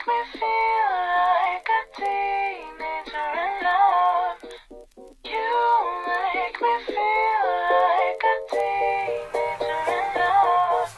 make me feel like a teenager in love. You make me feel like a teenager in love.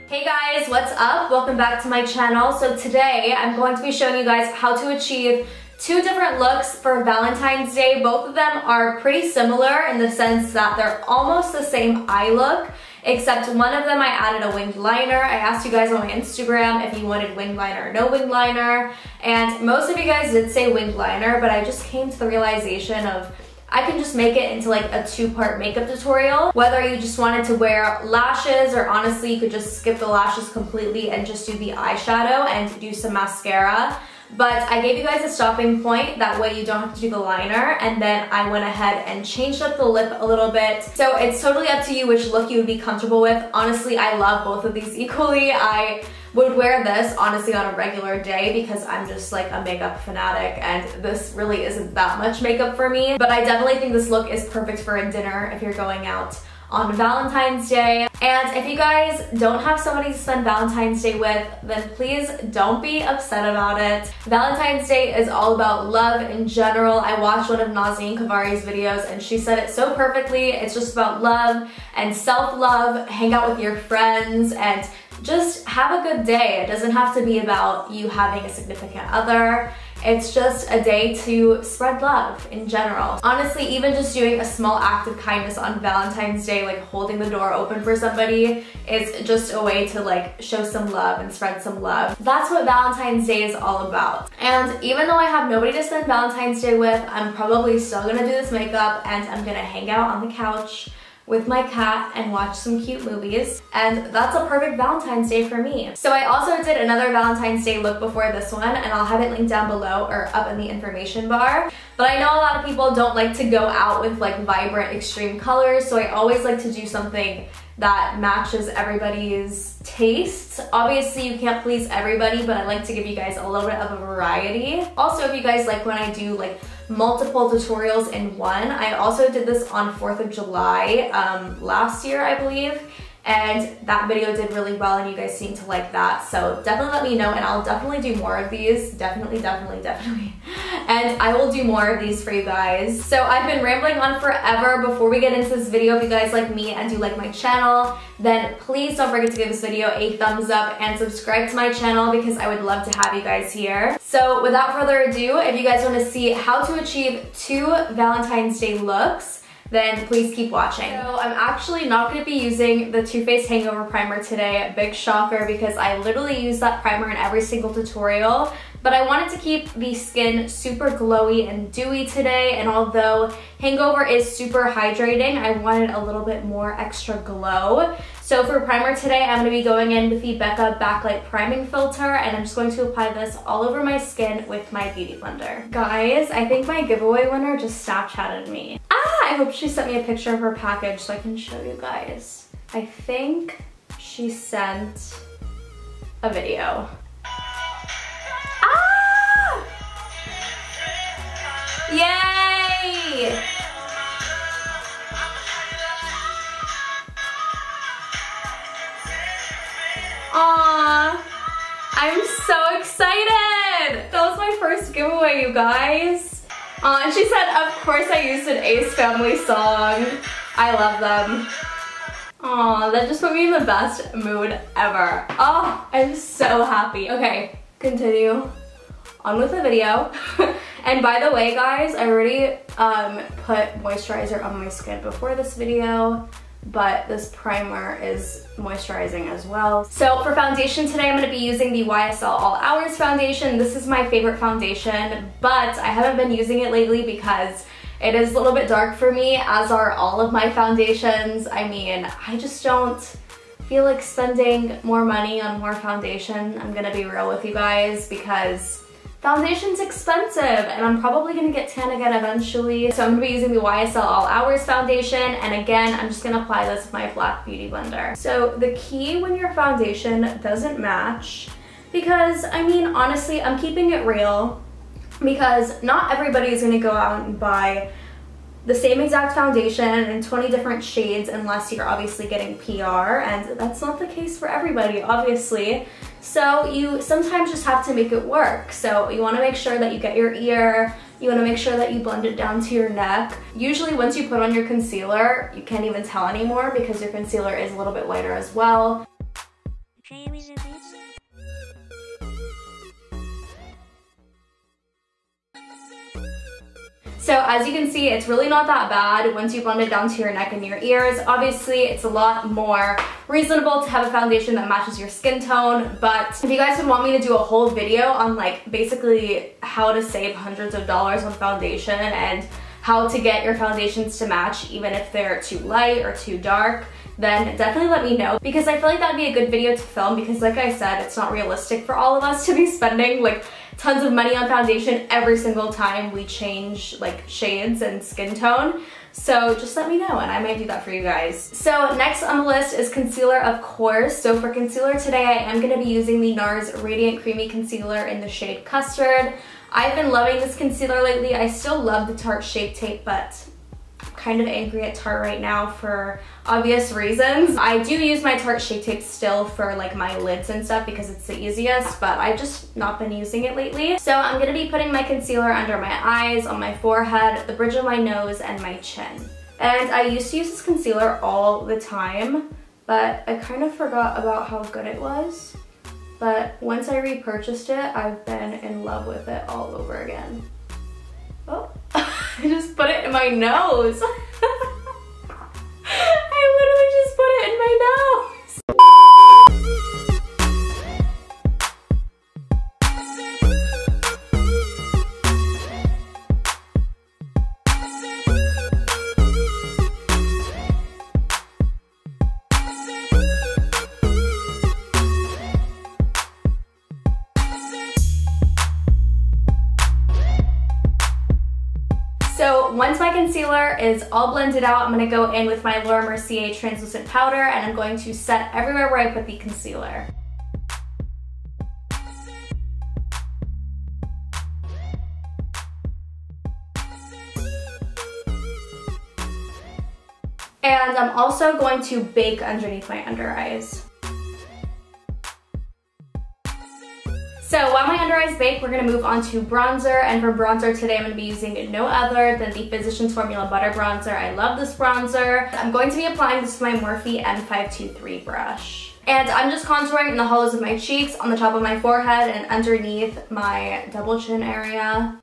Hey guys, what's up? Welcome back to my channel. So today I'm going to be showing you guys how to achieve two different looks for Valentine's Day. Both of them are pretty similar in the sense that they're almost the same eye look, except one of them I added a winged liner. I asked you guys on my Instagram if you wanted winged liner or no winged liner, and most of you guys did say winged liner, but I just came to the realization of I can just make it into like a two-part makeup tutorial. Whether you just wanted to wear lashes, or honestly you could just skip the lashes completely and just do the eyeshadow and do some mascara. But I gave you guys a stopping point, that way you don't have to do the liner, and then I went ahead and changed up the lip a little bit. So it's totally up to you which look you would be comfortable with. Honestly, I love both of these equally. I would wear this honestly on a regular day because I'm just like a makeup fanatic, and this really isn't that much makeup for me. But I definitely think this look is perfect for a dinner if you're going out on Valentine's Day. And if you guys don't have somebody to spend Valentine's Day with, then please don't be upset about it. Valentine's Day is all about love in general. I watched one of Nazanin Kavari's videos and she said it so perfectly. It's just about love and self-love, hang out with your friends, and just have a good day. It doesn't have to be about you having a significant other. It's just a day to spread love in general. Honestly, even just doing a small act of kindness on Valentine's Day, like holding the door open for somebody, is just a way to like show some love and spread some love. That's what Valentine's Day is all about. And even though I have nobody to spend Valentine's Day with, I'm probably still gonna do this makeup and I'm gonna hang out on the couch with my cat and watch some cute movies, and that's a perfect Valentine's Day for me. So I also did another Valentine's Day look before this one, and I'll have it linked down below or up in the information bar. But I know a lot of people don't like to go out with like vibrant extreme colors, so I always like to do something that matches everybody's tastes. Obviously you can't please everybody, but I like to give you guys a little bit of a variety. Also, if you guys like when I do like multiple tutorials in one, I also did this on 4th of July last year, I believe, and that video did really well and you guys seem to like that. So definitely let me know and I'll definitely do more of these. Definitely. And I will do more of these for you guys. So I've been rambling on forever. Before we get into this video, if you guys like me and do like my channel, then please don't forget to give this video a thumbs up and subscribe to my channel because I would love to have you guys here. So without further ado, if you guys want to see how to achieve two Valentine's Day looks, then please keep watching. So I'm actually not going to be using the Too Faced Hangover Primer today. Big shocker, because I literally use that primer in every single tutorial. But I wanted to keep the skin super glowy and dewy today, and although Hangover is super hydrating, I wanted a little bit more extra glow. So for primer today, I'm going to be going in with the Becca Backlight Priming Filter, and I'm just going to apply this all over my skin with my Beauty Blender. Guys, I think my giveaway winner just Snapchatted me. I hope she sent me a picture of her package so I can show you guys. I think she sent a video. Yay! Aww, I'm so excited! That was my first giveaway, you guys. And she said, of course I used an Ace Family song. I love them. Aw, that just put me in the best mood ever. Oh, I'm so happy. Okay, continue on with the video. And by the way, guys, I already put moisturizer on my skin before this video, but this primer is moisturizing as well. So for foundation today, I'm going to be using the YSL All Hours foundation. This is my favorite foundation, but I haven't been using it lately because it is a little bit dark for me, as are all of my foundations. I mean, I just don't feel like spending more money on more foundation. I'm gonna be real with you guys, because foundation's expensive and I'm probably gonna get tan again eventually. So I'm gonna be using the YSL All Hours foundation, and again, I'm just gonna apply this with my black Beauty Blender. So the key when your foundation doesn't match, because I mean, honestly, I'm keeping it real, because not everybody is gonna go out and buy the same exact foundation in 20 different shades unless you're obviously getting PR, and that's not the case for everybody, obviously. So you sometimes just have to make it work. So you want to make sure that you get your ear, you want to make sure that you blend it down to your neck. Usually once you put on your concealer, you can't even tell anymore because your concealer is a little bit lighter as well. So as you can see, it's really not that bad once you blend it down to your neck and your ears. Obviously, it's a lot more reasonable to have a foundation that matches your skin tone, but if you guys would want me to do a whole video on like basically how to save hundreds of dollars on foundation and how to get your foundations to match even if they're too light or too dark, then definitely let me know, because I feel like that'd be a good video to film, because like I said, it's not realistic for all of us to be spending like tons of money on foundation every single time we change like shades and skin tone. So just let me know and I might do that for you guys. So next on the list is concealer, of course. So for concealer today, I am going to be using the Nars Radiant Creamy Concealer in the shade Custard. I've been loving this concealer lately. I still love the Tarte Shape Tape, but I'm kind of angry at Tarte right now for obvious reasons. I do use my Tarte Shape Tape still for like my lids and stuff because it's the easiest, but I've just not been using it lately. So I'm going to be putting my concealer under my eyes, on my forehead, the bridge of my nose, and my chin. And I used to use this concealer all the time, but I kind of forgot about how good it was. But once I repurchased it, I've been in love with it all over again. Oh, I just put it in my nose. I literally just put it in my nose. So once my concealer is all blended out, I'm going to go in with my Mercier translucent powder, and I'm going to set everywhere where I put the concealer. And I'm also going to bake underneath my under eyes. So while my under eyes bake, we're going to move on to bronzer, and for bronzer today I'm going to be using no other than the Physicians Formula Butter Bronzer. I love this bronzer. I'm going to be applying this with my Morphe M523 brush. And I'm just contouring in the hollows of my cheeks, on the top of my forehead, and underneath my double chin area.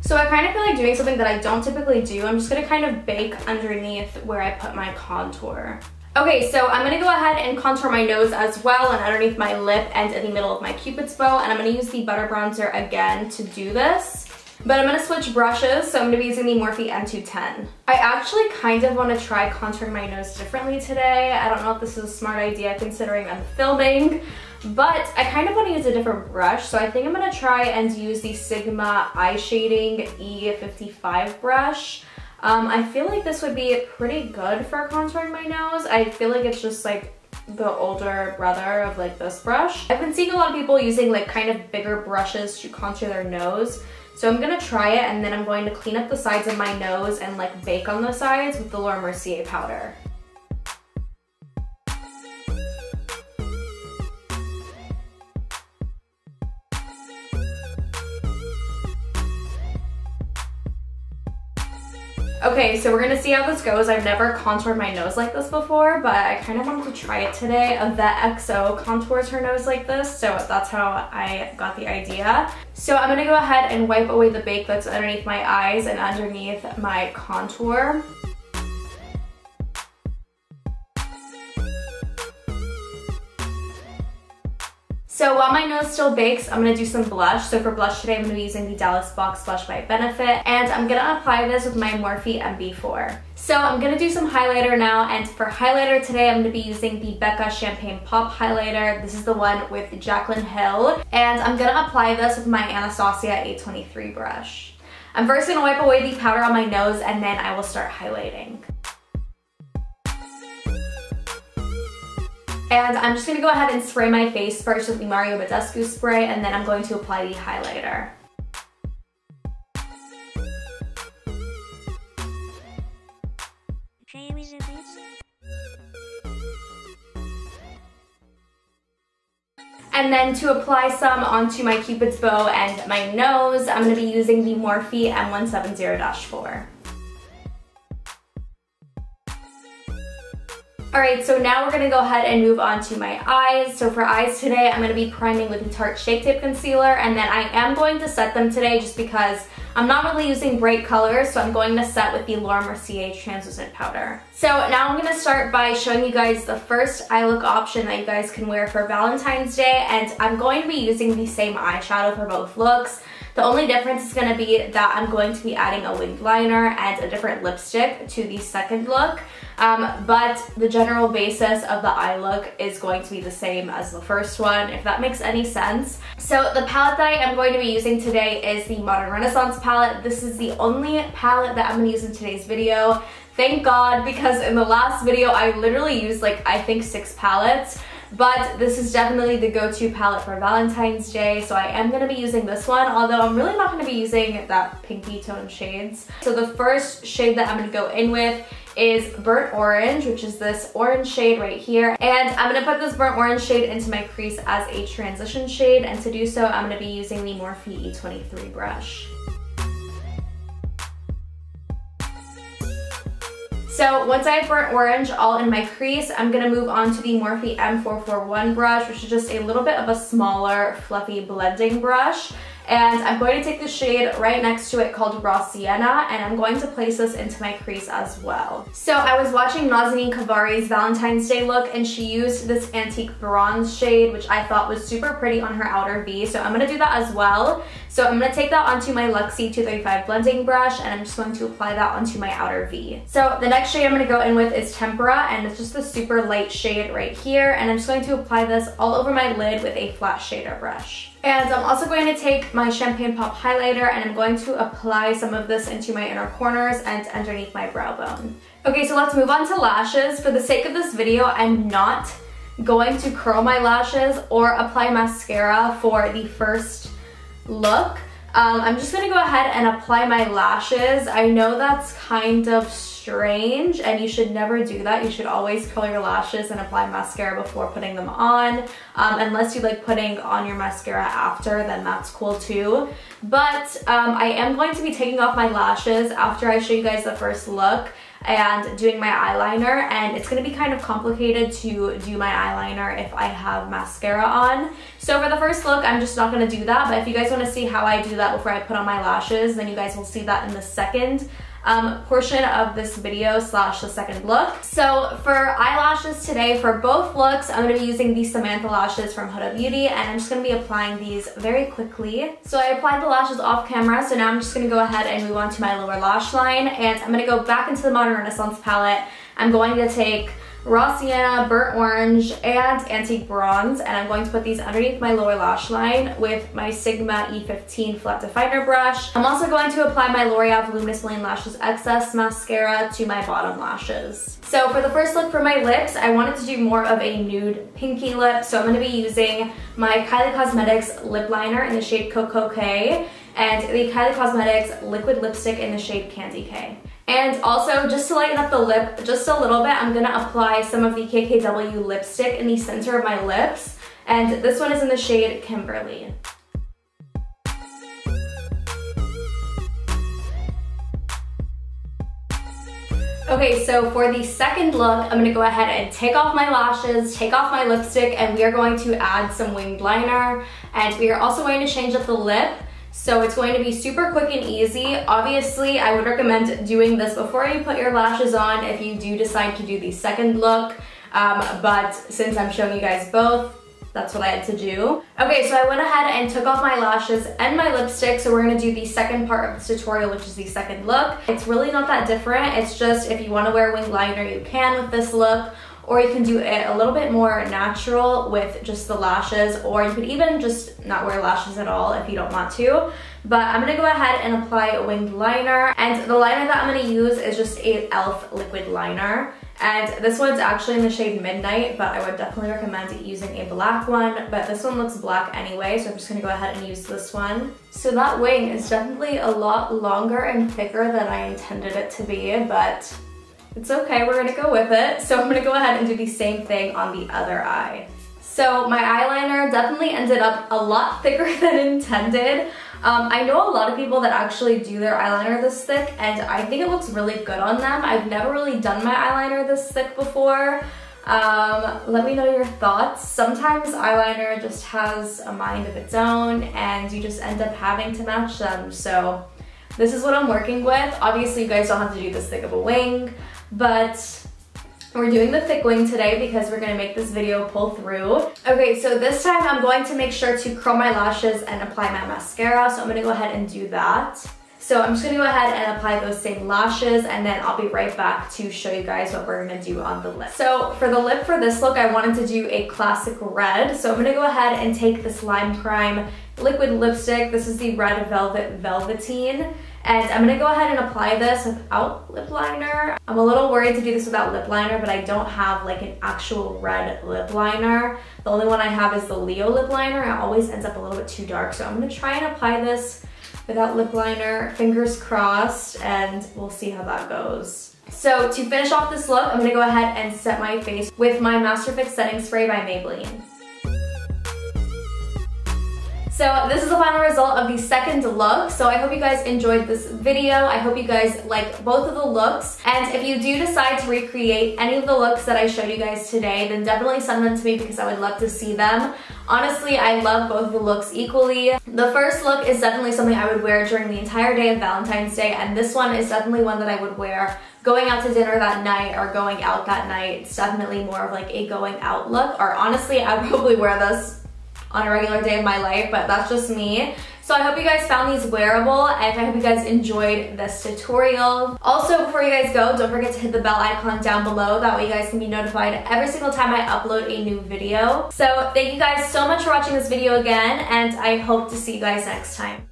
So I kind of feel like doing something that I don't typically do. I'm just going to kind of bake underneath where I put my contour. Okay, so I'm going to go ahead and contour my nose as well, and underneath my lip and in the middle of my Cupid's bow, and I'm going to use the butter bronzer again to do this. But I'm going to switch brushes, so I'm going to be using the Morphe M210. I actually kind of want to try contouring my nose differently today. I don't know if this is a smart idea considering I'm filming, but I kind of want to use a different brush, so I think I'm going to try and use the Sigma Eye Shading E55 brush. I feel like this would be pretty good for contouring my nose. I feel like it's just like the older brother of like this brush. I've been seeing a lot of people using like kind of bigger brushes to contour their nose. So I'm going to try it, and then I'm going to clean up the sides of my nose and like bake on the sides with the Mercier powder. Okay, so we're gonna see how this goes. I've never contoured my nose like this before, but I kind of wanted to try it today. Yvette XO contours her nose like this, so that's how I got the idea. So I'm gonna go ahead and wipe away the bake that's underneath my eyes and underneath my contour. So while my nose still bakes, I'm going to do some blush. So for blush today, I'm going to be using the Dallas Box Blush by Benefit, and I'm going to apply this with my Morphe MB4. So I'm gonna do some highlighter now, and for highlighter today, I'm gonna be using the Becca Champagne Pop Highlighter. This is the one with Jaclyn Hill, and I'm gonna apply this with my Anastasia 823 brush. I'm first gonna wipe away the powder on my nose, and then I will start highlighting. And I'm just gonna go ahead and spray my face first with the Mario Badescu spray, and then I'm going to apply the highlighter. And then to apply some onto my Cupid's bow and my nose, I'm going to be using the Morphe M500-4. Alright, so now we're going to go ahead and move on to my eyes. So for eyes today, I'm going to be priming with the Tarte Shape Tape Concealer, and then I am going to set them today just because I'm not really using bright colors, so I'm going to set with the Laura Mercier Translucent Powder. So now I'm going to start by showing you guys the first eye look option that you guys can wear for Valentine's Day, and I'm going to be using the same eyeshadow for both looks. The only difference is going to be that I'm going to be adding a winged liner and a different lipstick to the second look, but the general basis of the eye look is going to be the same as the first one, if that makes any sense. So the palette that I am going to be using today is the Modern Renaissance palette. This is the only palette that I'm going to use in today's video. Thank God, because in the last video I literally used like I think 6 palettes. But this is definitely the go-to palette for Valentine's Day, so I am going to be using this one, although I'm really not going to be using that pinky tone shades. So the first shade that I'm going to go in with is Burnt Orange, which is this orange shade right here. And I'm going to put this Burnt Orange shade into my crease as a transition shade, and to do so, I'm going to be using the Morphe E23 brush. So once I have burnt orange all in my crease, I'm going to move on to the Morphe M441 brush, which is just a little bit of a smaller, fluffy blending brush. And I'm going to take the shade right next to it called Raw Sienna, and I'm going to place this into my crease as well. So I was watching Nazanin Kavari's Valentine's Day look, and she used this antique bronze shade, which I thought was super pretty on her outer V, so I'm going to do that as well. So I'm going to take that onto my Luxie 235 blending brush, and I'm just going to apply that onto my outer V. So the next shade I'm going to go in with is Tempera, and it's just a super light shade right here, and I'm just going to apply this all over my lid with a flat shader brush. And I'm also going to take my Champagne Pop highlighter, and I'm going to apply some of this into my inner corners and underneath my brow bone. Okay, so let's move on to lashes. For the sake of this video, I'm not going to curl my lashes or apply mascara for the first look. I'm just going to go ahead and apply my lashes. I know that's kind of strange, and you should never do that. You should always curl your lashes and apply mascara before putting them on. Unless you like putting on your mascara after, then that's cool too. But I am going to be taking off my lashes after I show you guys the first look and doing my eyeliner, and it's going to be kind of complicated to do my eyeliner if I have mascara on. So for the first look, I'm just not going to do that, but if you guys want to see how I do that before I put on my lashes, then you guys will see that in the second portion of this video slash the second look. So for eyelashes today, for both looks, I'm going to be using the Samantha lashes from Huda Beauty, and I'm just going to be applying these very quickly. So I applied the lashes off camera, so now I'm just going to go ahead and move on to my lower lash line, and I'm going to go back into the Modern Renaissance palette. I'm going to take Raw Sienna, Burnt Orange, and Antique Bronze, and I'm going to put these underneath my lower lash line with my Sigma E15 Flat Definer brush. I'm also going to apply my L'Oreal Voluminous Million Lashes Excess Mascara to my bottom lashes. So for the first look for my lips, I wanted to do more of a nude pinky lip, so I'm going to be using my Kylie Cosmetics lip liner in the shade Coco K, and the Kylie Cosmetics liquid lipstick in the shade Candy K. And also, just to lighten up the lip just a little bit, I'm going to apply some of the KKW lipstick in the center of my lips, and this one is in the shade Kimberly. Okay, so for the second look, I'm going to go ahead and take off my lashes, take off my lipstick, and we are going to add some winged liner, and we are also going to change up the lip. So it's going to be super quick and easy. Obviously, I would recommend doing this before you put your lashes on if you do decide to do the second look. But since I'm showing you guys both, that's what I had to do. Okay, so I went ahead and took off my lashes and my lipstick. So we're gonna do the second part of this tutorial, which is the second look. It's really not that different. It's just if you wanna wear winged liner, you can with this look, or you can do it a little bit more natural with just the lashes, or you could even just not wear lashes at all if you don't want to. But I'm gonna go ahead and apply a winged liner, and the liner that I'm gonna use is just a e.l.f. liquid liner. And this one's actually in the shade Midnight, but I would definitely recommend using a black one, but this one looks black anyway, so I'm just gonna go ahead and use this one. So that wing is definitely a lot longer and thicker than I intended it to be, but it's okay, we're gonna go with it. So I'm gonna go ahead and do the same thing on the other eye. So my eyeliner definitely ended up a lot thicker than intended. I know a lot of people that actually do their eyeliner this thick, and I think it looks really good on them. I've never really done my eyeliner this thick before. Let me know your thoughts. Sometimes eyeliner just has a mind of its own, and you just end up having to match them. So this is what I'm working with. Obviously, you guys don't have to do this thick of a wing, but we're doing the thick wing today because we're gonna make this video pull through. Okay, so this time I'm going to make sure to curl my lashes and apply my mascara, so I'm gonna go ahead and do that. So I'm just gonna go ahead and apply those same lashes, and then I'll be right back to show you guys what we're gonna do on the lip. So for the lip for this look, I wanted to do a classic red. So I'm gonna go ahead and take this Lime Crime liquid lipstick. This is the Red Velvet Velveteen. And I'm gonna go ahead and apply this without lip liner. I'm a little worried to do this without lip liner, but I don't have like an actual red lip liner. The only one I have is the Leo lip liner. It always ends up a little bit too dark. So I'm gonna try and apply this without lip liner, fingers crossed, and we'll see how that goes. So to finish off this look, I'm gonna go ahead and set my face with my Master Fix Setting Spray by Maybelline. So this is the final result of the second look. So I hope you guys enjoyed this video. I hope you guys like both of the looks. And if you do decide to recreate any of the looks that I showed you guys today, then definitely send them to me because I would love to see them. Honestly, I love both of the looks equally. The first look is definitely something I would wear during the entire day of Valentine's Day, and this one is definitely one that I would wear going out to dinner that night or going out that night. It's definitely more of like a going out look, or honestly, I would probably wear this on a regular day of my life, but that's just me. So I hope you guys found these wearable, and I hope you guys enjoyed this tutorial. Also, before you guys go, don't forget to hit the bell icon down below. That way you guys can be notified every single time I upload a new video. So thank you guys so much for watching this video again, and I hope to see you guys next time.